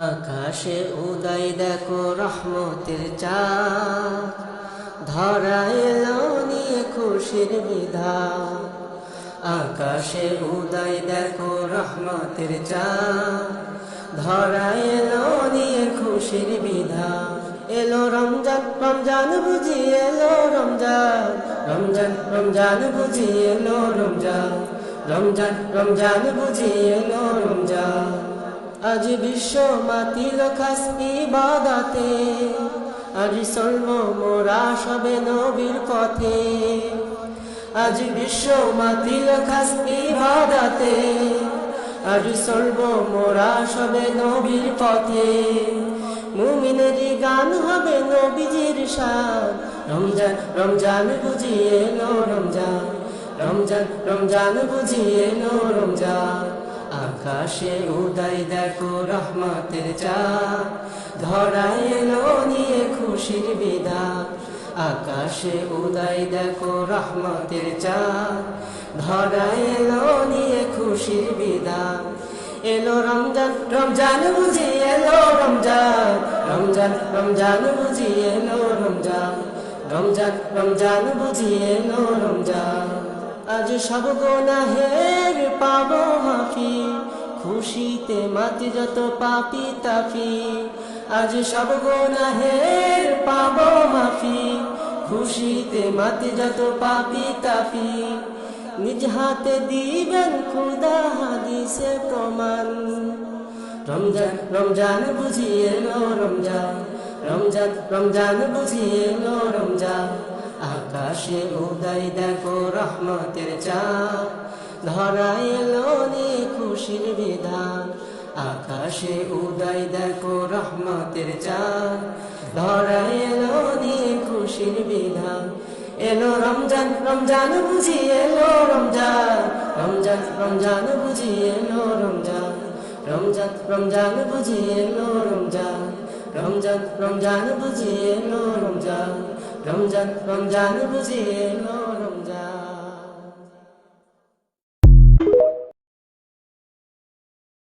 আকাশে উদয় দেখো রহমতের চাঁদ, ধরা এলো নিয়ে খুশির বিধান। আকাশে উদয় দেখো রহমতের চাঁদ, ধরা এলো নিয়ে খুশির বিধান। এলো রমজান রমজান বুঝি এলো রমজান, রমজান রমজান বুঝি এলো রমজান, রমজান রমজান বুঝি এলো রমজান। আজ বিশ্ব মাতিল খাস ইবাদতে, আজ চলব মোরা সবে নবীর পথে। আজ বিশ্ব মাতিল খাস ইবাদতে, আজ চলব মোরা সবে নবীর পথে। মুমিনেরই গান হবে নবীজির শান, রমজান রমজান বুঝি এলো রমজান, রমজান রমজান বুঝি এলো রমজান। আকাশে উদয় দেখো রহমতের চাঁদ, ধরা এলো নিয়ে খুশির বিধান। আকাশে উদয় দেখো রহমতের চাঁদ, ধরা এলো নিয়ে খুশির বিধান। এলো রমজান রমজান বুঝি এলো রমজান, রমজান রমজান বুঝি এলো রমজান, রমজান রমজান বুঝি এলো রমজান। আজ সব গুনাহের পাবো মাফি, খুশিতে মাতি যত পাপি তাপি। আজ সব গুনাহের পাবো মাফি, খুশিতে মাতি যত পাপি তাপি। নিজ হাতে দিবেন খুদা হাদিসে প্রমাণ। রমজান রমজান বুঝি এলো রমজান, রমজান রমজান বুঝি এলো রমজান। আকাশে উদয় দেখো রহমতের চাঁদ, ধরা এলো নিয়ে খুশির বিধান। আকাশে উদয় দেখো রহমতের চাঁদ, ধরা এলো নিয়ে খুশির বিধান। এলো রমজান রমজান বুঝি এলো রমজান, রমজান রমজান বুঝি এলো রমজান, রমজান রমজান বুঝি এলো রমজান, রমজান রমজান বুঝি এলো রমজান, রমজান রমজান বুঝি এলো রমজান।